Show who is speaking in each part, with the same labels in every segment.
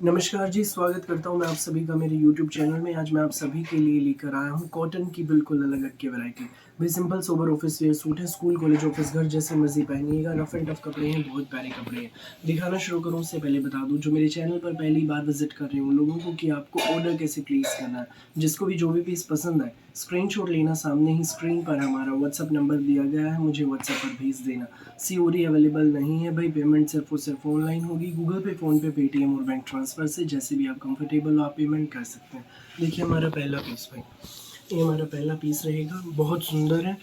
Speaker 1: नमस्कार जी, स्वागत करता हूँ मैं आप सभी का मेरे यूट्यूब चैनल में। आज मैं आप सभी के लिए लेकर आया हूँ कॉटन की बिल्कुल अलग हट के वैरायटी। भाई simple sober office wear suit है, स्कूल कॉलेज ऑफिस घर जैसे मर्जी पहनिएगा। रफ एंड टफ कपड़े हैं, बहुत प्यारे कपड़े हैं। दिखाना शुरू करूँ उससे पहले बता दूँ, जो मेरे चैनल पर पहली बार विजिट कर रहे हैं उन लोगों को कि आपको ऑर्डर कैसे प्लेस करना है। जिसको भी जो भी पीस पसंद है स्क्रीनशॉट लेना, सामने ही स्क्रीन पर हमारा व्हाट्सअप नंबर दिया गया है, मुझे व्हाट्सएप पर भेज देना। सीओडी अवेलेबल नहीं है भाई, पेमेंट सिर्फ और सिर्फ ऑनलाइन होगी, गूगल पे, फ़ोन पे, पेटीएम और बैंक ट्रांसफ़र से, जैसे भी आप कंफर्टेबल हो आप पेमेंट कर सकते हैं। देखिए हमारा पहला पीस भाई, ये हमारा पहला पीस रहेगा, बहुत सुंदर है।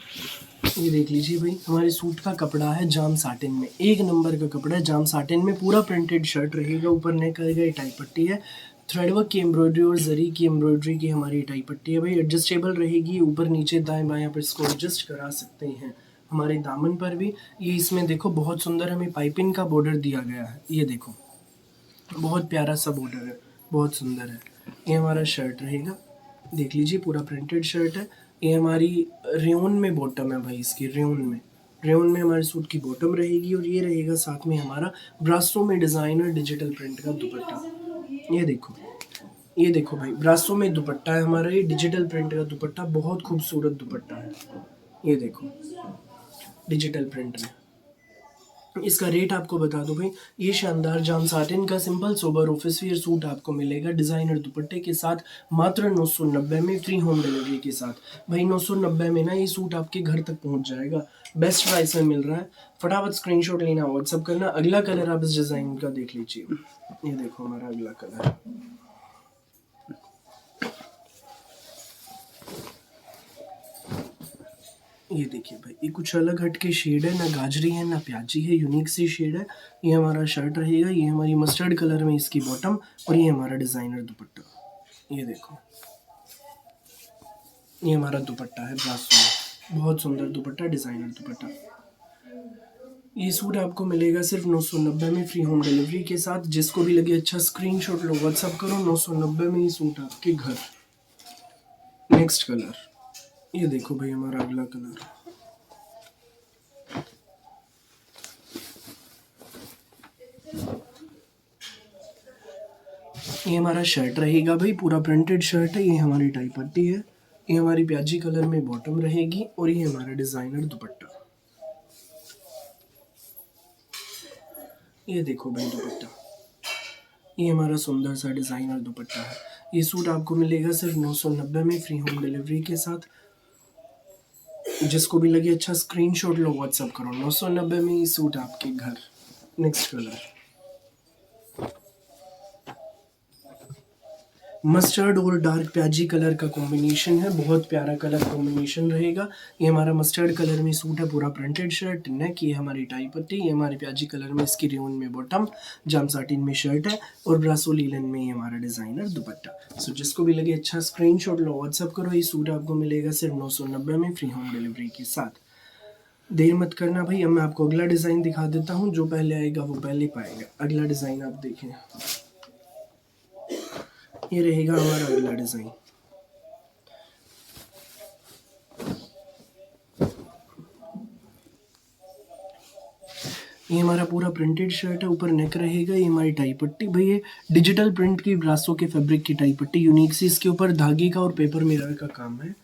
Speaker 1: ये देख लीजिए भाई, हमारे सूट का कपड़ा है जाम साटिन में, एक नंबर का कपड़ा है जाम साटिन में। पूरा प्रिंटेड शर्ट रहेगा, ऊपर नेक आएगा, ये टाई पट्टी है, थ्रेडवर्क की एम्ब्रॉयडरी और जरी की एम्ब्रॉयडरी की हमारी टाई पट्टी है भाई। एडजस्टेबल रहेगी, ऊपर नीचे दाएं बाएं आप इसको एडजस्ट करा सकते हैं। हमारे दामन पर भी ये इसमें देखो बहुत सुंदर हमें पाइपिंग का बॉर्डर दिया गया है। ये देखो बहुत प्यारा सा बॉर्डर है, बहुत सुंदर है। ये हमारा शर्ट रहेगा, देख लीजिए पूरा प्रिंटेड शर्ट है। ये हमारी रेयन में बॉटम है भाई, इसकी रेयन में हमारे सूट की बॉटम रहेगी। और ये रहेगा साथ में हमारा ब्रासो में डिज़ाइनर डिजिटल प्रिंट का दुपट्टा। ये देखो भाई, ब्रासो में दुपट्टा है हमारा, ये डिजिटल प्रिंट का दुपट्टा, बहुत खूबसूरत दुपट्टा है। ये देखो डिजिटल प्रिंट में। इसका रेट आपको बता दूं भाई, ये शानदार जाम साटिन का simple sober office wear suit आपको मिलेगा डिज़ाइनर दुपट्टे के साथ मात्र 990 में, फ्री होम डिलीवरी के साथ। भाई 990 में ना ये सूट आपके घर तक पहुंच जाएगा, बेस्ट प्राइस में मिल रहा है। फटाफट स्क्रीनशॉट लेना, व्हाट्सअप करना। अगला कलर आप इस डिज़ाइन का देख लीजिए, ये देखो हमारा अगला कलर। ये देखिए भाई, ये कुछ अलग हट के शेड है, ना गाजरी है ना प्याजी है, यूनिक सी शेड है। ये हमारा शर्ट रहेगा, ये हमारी मस्टर्ड कलर में इसकी बॉटम, और ये हमारा डिज़ाइनर दुपट्टा। ये देखो, ये हमारा दुपट्टा है ब्रासो में, बहुत सुंदर दुपट्टा, डिज़ाइनर दुपट्टा। ये सूट आपको मिलेगा सिर्फ 990 में, फ्री होम डिलीवरी के साथ। जिसको भी लगे अच्छा स्क्रीनशॉट लो, व्हाट्सअप करो, 990 में ये सूट आपके घर। नेक्स्ट कलर, ये देखो भाई हमारा अगला कलर। ये हमारा शर्ट रहेगा भाई, पूरा प्रिंटेड शर्ट है। ये हमारी टाई पट्टी है, ये हमारी प्याजी कलर में बॉटम रहेगी, और ये हमारा डिज़ाइनर दुपट्टा। ये देखो भाई दुपट्टा, ये हमारा सुंदर सा डिज़ाइनर दुपट्टा है। ये सूट आपको मिलेगा सिर्फ 990 में, फ्री होम डिलीवरी के साथ। जिसको भी लगे अच्छा स्क्रीनशॉट लो, व्हाट्सअप करो, 990 में ये सूट आपके घर। नेक्स्ट कलर, मस्टर्ड और डार्क प्याजी कलर का कॉम्बिनेशन है, बहुत प्यारा कलर कॉम्बिनेशन रहेगा। ये हमारा मस्टर्ड कलर में सूट है, पूरा प्रिंटेड शर्ट, नेक, ये हमारी टाई पट्टी, ये हमारे प्याजी कलर में इसकी रेयन में बॉटम, जाम साटिन में शर्ट है, और ब्रासो लीलन में ये हमारा डिज़ाइनर दुपट्टा। सो जिसको भी लगे अच्छा स्क्रीनशॉट लो, व्हाट्सअप करो। ये सूट आपको मिलेगा सिर्फ 990 में, फ्री होम डिलीवरी के साथ। देर मत करना भाई, अब मैं आपको अगला डिज़ाइन दिखा देता हूँ, जो पहले आएगा वो पहले पाएगा। अगला डिज़ाइन आप देखें, ये रहेगा हमारा अगला डिज़ाइन। ये हमारा पूरा प्रिंटेड शर्ट है, ऊपर नेक रहेगा, ये हमारी टाई पट्टी भाई, ये डिजिटल प्रिंट की ब्रासो के फैब्रिक की टाई पट्टी, यूनिक सी, इसके ऊपर धागे का और पेपर मिरर का काम है।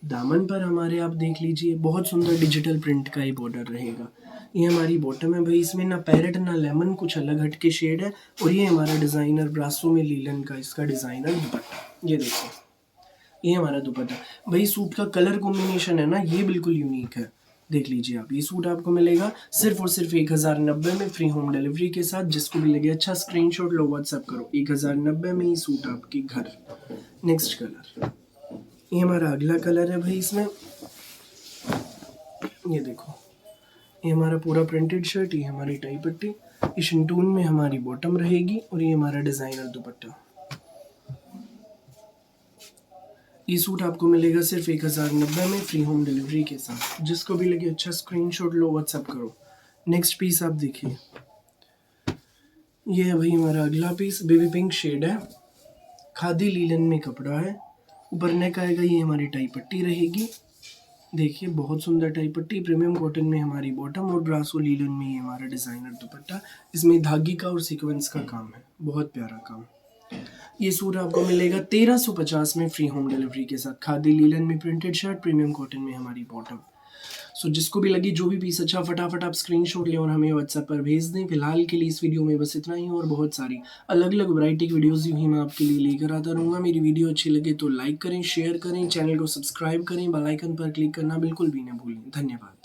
Speaker 1: दामन पर हमारे आप देख लीजिए, बहुत सुंदर डिजिटल प्रिंट का ही बॉर्डर रहेगा। ये हमारी बॉटम है भाई, इसमें ना पैरेट ना लेमन, कुछ अलग हट के शेड है। और ये हमारा डिज़ाइनर ब्रासो में लीलन का इसका डिज़ाइनर दुपट्टा। ये देखो, ये हमारा दुपट्टा भाई, सूट का कलर कॉम्बिनेशन है ना, ये बिल्कुल यूनिक है। देख लीजिए आप, ये सूट आपको मिलेगा सिर्फ और सिर्फ 1090 में, फ्री होम डिलीवरी के साथ। जिसको भी लगे अच्छा स्क्रीनशॉट लो, व्हाट्सएप करो, 1090 में ये सूट आपके घर। नेक्स्ट कलर, ये हमारा अगला कलर है भाई इसमें। ये देखो, ये हमारा पूरा प्रिंटेड शर्ट, ये हमारी टाई पट्टी, ये शिंटून में हमारी बॉटम रहेगी, और ये हमारा डिज़ाइनर दुपट्टा। ये सूट आपको मिलेगा सिर्फ 1090 में, फ्री होम डिलीवरी के साथ। जिसको भी लगे अच्छा स्क्रीनशॉट लो, व्हाट्सएप करो। नेक्स्ट पीस आप देखिए, ये है भाई हमारा अगला पीस, बेबी पिंक शेड है, खादी लीलन में कपड़ा है, ऊपर नेक आएगा, ये हमारी टाई पट्टी रहेगी, देखिए बहुत सुंदर टाई पट्टी, प्रीमियम कॉटन में हमारी बॉटम और ब्रासो लीलन में ये हमारा डिज़ाइनर दुपट्टा। इसमें धागे का और सीक्वेंस का काम है, बहुत प्यारा काम। ये सूट आपको मिलेगा 1350 में फ्री होम डिलीवरी के साथ। खादी लीलन में प्रिंटेड शर्ट, प्रीमियम कॉटन में हमारी बॉटम। सो जिसको भी लगी जो भी पीस अच्छा, फटाफट आप स्क्रीनशॉट लें और हमें व्हाट्सएप पर भेज दें। फिलहाल के लिए इस वीडियो में बस इतना ही, और बहुत सारी अलग अलग वैरायटी की वीडियोज़ यूँ ही मैं आपके लिए लेकर आता रहूँगा। मेरी वीडियो अच्छी लगे तो लाइक करें, शेयर करें, चैनल को सब्सक्राइब करें, बेल आइकन पर क्लिक करना बिल्कुल भी ना भूलें। धन्यवाद।